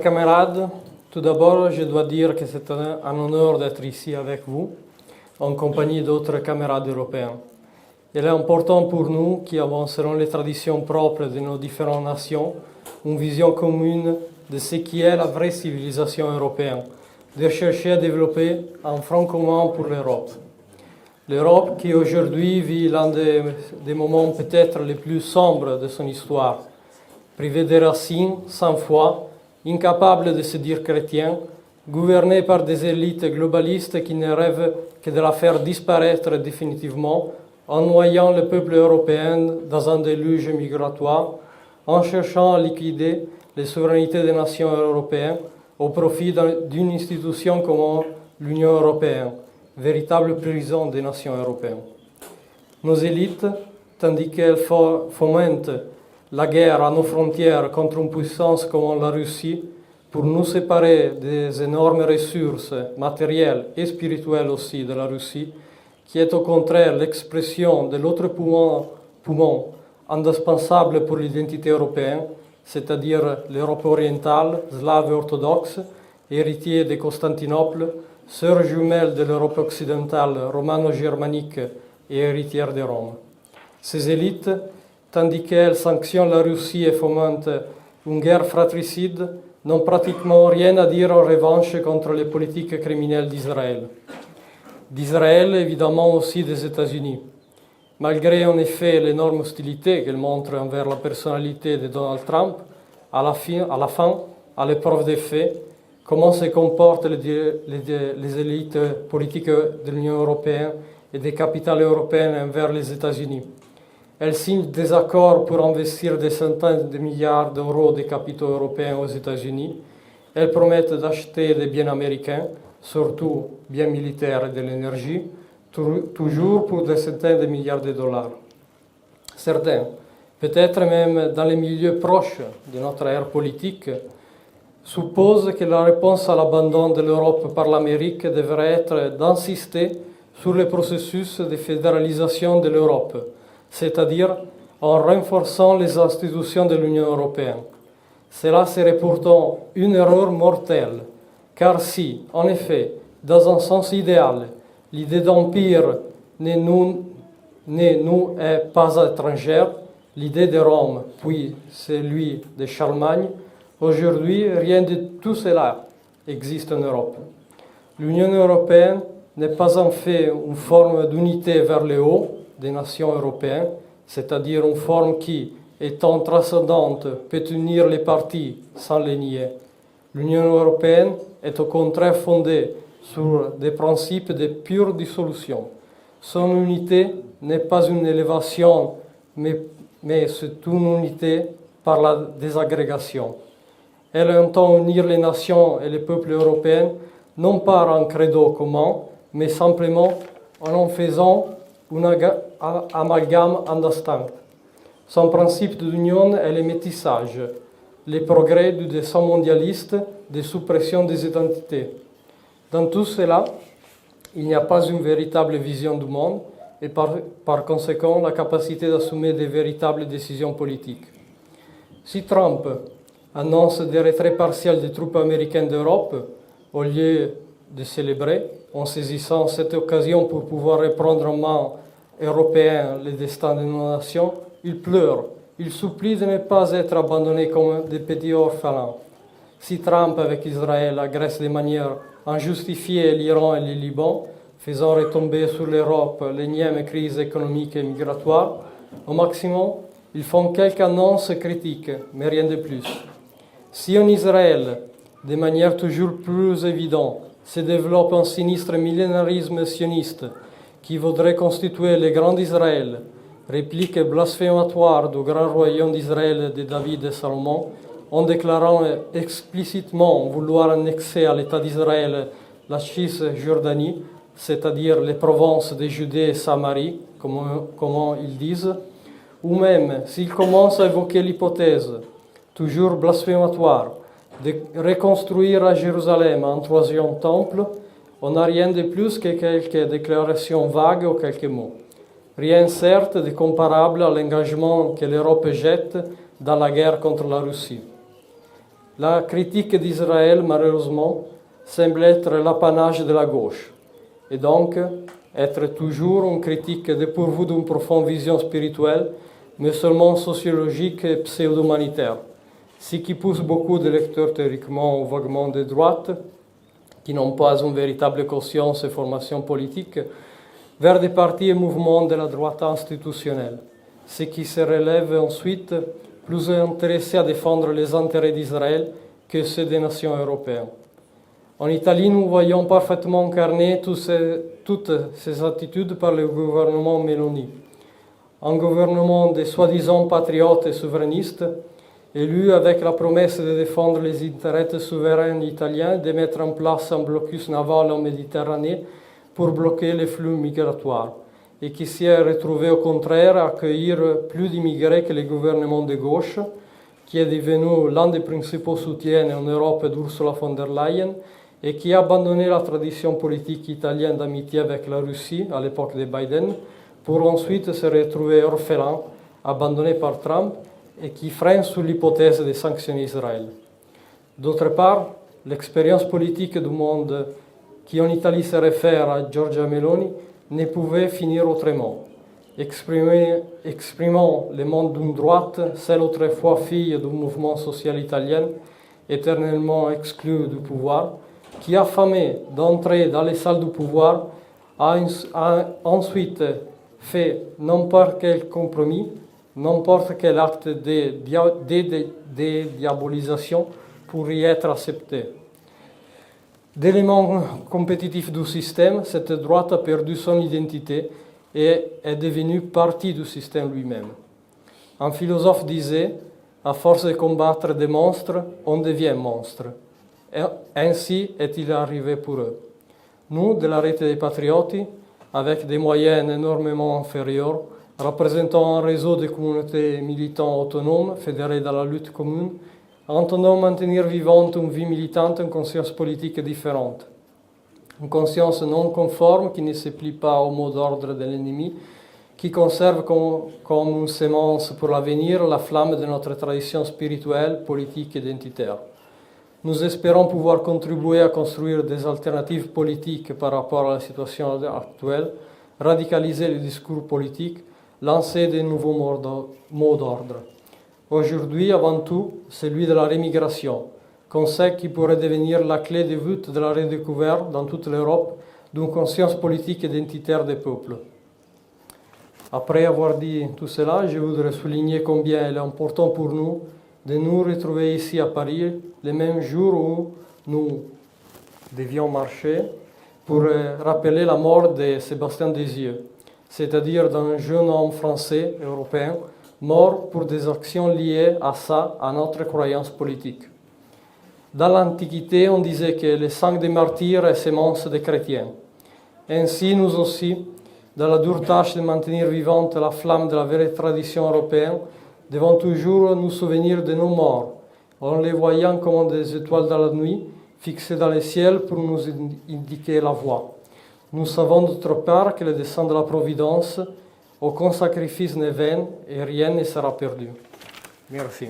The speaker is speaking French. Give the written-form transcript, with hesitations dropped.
camarades, tout d'abord, je dois dire que c'est un honneur d'être ici avec vous, en compagnie d'autres camarades européens. Il est important pour nous, qui avons selon les traditions propres de nos différentes nations, une vision commune de ce qui est la vraie civilisation européenne, de chercher à développer un front commun pour l'Europe. L'Europe qui aujourd'hui vit l'un des moments peut-être les plus sombres de son histoire, privée de racines, sans foi, incapable de se dire chrétien, gouvernée par des élites globalistes qui ne rêvent que de la faire disparaître définitivement, en noyant le peuple européen dans un déluge migratoire, en cherchant à liquider les souverainetés des nations européennes au profit d'une institution comme l'Union européenne, véritable prison des nations européennes. Nos élites, tandis qu'elles fomentent la guerre à nos frontières contre une puissance comme la Russie, pour nous séparer des énormes ressources matérielles et spirituelles aussi de la Russie, qui est au contraire l'expression de l'autre poumon indispensable pour l'identité européenne, c'est-à-dire l'Europe orientale, slave et orthodoxe, héritier de Constantinople, sœur jumelle de l'Europe occidentale, romano-germanique et héritière de Rome. Ces élites, tandis qu'elles sanctionnent la Russie et fomentent une guerre fratricide, n'ont pratiquement rien à dire en revanche contre les politiques criminelles d'Israël. D'Israël, évidemment aussi des États-Unis. Malgré en effet l'énorme hostilité qu'elle montre envers la personnalité de Donald Trump, à la fin, à l'épreuve des faits, comment se comportent les élites politiques de l'Union européenne et des capitales européennes envers les États-Unis. Elles signent des accords pour investir des centaines de milliards d'euros des capitaux européens aux États-Unis. Elles promettent d'acheter des biens américains, surtout biens militaires et de l'énergie, toujours pour des centaines de milliards de dollars. Certains, peut-être même dans les milieux proches de notre ère politique, supposent que la réponse à l'abandon de l'Europe par l'Amérique devrait être d'insister sur le processus de fédéralisation de l'Europe, c'est-à-dire en renforçant les institutions de l'Union européenne. Cela serait pourtant une erreur mortelle, car si, en effet, dans un sens idéal, l'idée d'empire ne nous est pas étrangère, l'idée de Rome, puis celui de Charlemagne, aujourd'hui, rien de tout cela existe en Europe. L'Union européenne n'est pas en fait une forme d'unité vers le haut des nations européennes, c'est-à-dire une forme qui, étant transcendante, peut unir les parties sans les nier. L'Union européenne est au contraire fondée sur des principes de pure dissolution. Son unité n'est pas une élévation, mais c'est une unité par la désagrégation. Elle entend unir les nations et les peuples européens, non par un credo commun, mais simplement en faisant un amalgame indistinct. Son principe d'union est le métissage, les progrès du dessin mondialiste, de suppression des identités. Dans tout cela, il n'y a pas une véritable vision du monde et par conséquent la capacité d'assumer de véritables décisions politiques. Si Trump annonce des retraits partiels des troupes américaines d'Europe, au lieu de célébrer, en saisissant cette occasion pour pouvoir reprendre en main européen le destin de nos nations, il pleure, il supplie de ne pas être abandonné comme des petits orphelins. Si Trump, avec Israël, agresse de manière injustifiée l'Iran et le Liban, faisant retomber sur l'Europe l'énième crise économique et migratoire, au maximum, ils font quelques annonces critiques, mais rien de plus. Si en Israël, de manière toujours plus évidente, se développe un sinistre millénarisme sioniste qui voudrait constituer le Grand Israël, réplique blasphématoire du grand royaume d'Israël de David et Salomon, en déclarant explicitement vouloir annexer à l'État d'Israël la Cisjordanie, c'est-à-dire les provinces de Judée et Samarie, comme ils disent, ou même s'il commence à évoquer l'hypothèse, toujours blasphématoire, de reconstruire à Jérusalem un troisième temple, on n'a rien de plus que quelques déclarations vagues ou quelques mots. Rien certes de comparable à l'engagement que l'Europe jette dans la guerre contre la Russie. La critique d'Israël, malheureusement, semble être l'apanage de la gauche, et donc être toujours une critique dépourvue d'une profonde vision spirituelle, mais seulement sociologique et pseudo-humanitaire, ce qui pousse beaucoup de lecteurs théoriquement ou vaguement de droite, qui n'ont pas une véritable conscience et formation politique, vers des partis et mouvements de la droite institutionnelle, ce qui se relève ensuite plus intéressés à défendre les intérêts d'Israël que ceux des nations européennes. En Italie, nous voyons parfaitement incarner toutes ces attitudes par le gouvernement Meloni. Un gouvernement de soi-disant patriotes et souverainistes, élu avec la promesse de défendre les intérêts souverains italiens, de mettre en place un blocus naval en Méditerranée pour bloquer les flux migratoires, et qui s'est retrouvé au contraire à accueillir plus d'immigrés que le gouvernement de gauche, qui est devenu l'un des principaux soutiens en Europe d'Ursula von der Leyen, et qui a abandonné la tradition politique italienne d'amitié avec la Russie à l'époque de Biden, pour ensuite se retrouver orphelin, abandonné par Trump, et qui freine sous l'hypothèse de sanctionner Israël. D'autre part, l'expérience politique du monde qui en Italie se réfère à Giorgia Meloni ne pouvait finir autrement, exprimant le monde d'une droite, celle autrefois fille du mouvement social italien, éternellement exclue du pouvoir, qui, affamé d'entrer dans les salles du pouvoir, a ensuite fait n'importe quel compromis, n'importe quel acte de diabolisation pour y être accepté. D'élément compétitif du système, cette droite a perdu son identité et est devenue partie du système lui-même. Un philosophe disait, à force de combattre des monstres, on devient monstre. Et ainsi est-il arrivé pour eux. Nous, de la Rete des Patriotes, avec des moyens énormément inférieurs, représentant un réseau de communautés militants autonomes fédérés dans la lutte commune, entendons maintenir vivante une vie militante, une conscience politique différente. Une conscience non conforme qui ne se plie pas au mot d'ordre de l'ennemi, qui conserve comme une sémence pour l'avenir la flamme de notre tradition spirituelle, politique et identitaire. Nous espérons pouvoir contribuer à construire des alternatives politiques par rapport à la situation actuelle, radicaliser les discours politiques, lancer de nouveaux mots d'ordre. Aujourd'hui, avant tout, celui de la rémigration, concept qui pourrait devenir la clé de voûte de la redécouverte dans toute l'Europe d'une conscience politique identitaire des peuples. Après avoir dit tout cela, je voudrais souligner combien il est important pour nous de nous retrouver ici à Paris le même jour où nous devions marcher pour rappeler la mort de Sébastien Desieux, c'est-à-dire d'un jeune homme français, européen, mort pour des actions liées à ça, à notre croyance politique. Dans l'Antiquité, on disait que le sang des martyrs est sémence des chrétiens. Ainsi, nous aussi, dans la dure tâche de maintenir vivante la flamme de la vraie tradition européenne, devons toujours nous souvenir de nos morts, en les voyant comme des étoiles dans la nuit, fixées dans le ciel pour nous indiquer la voie. Nous savons d'autre part que le dessein de la Providence, aucun sacrifice n'est vain et rien ne sera perdu. Merci.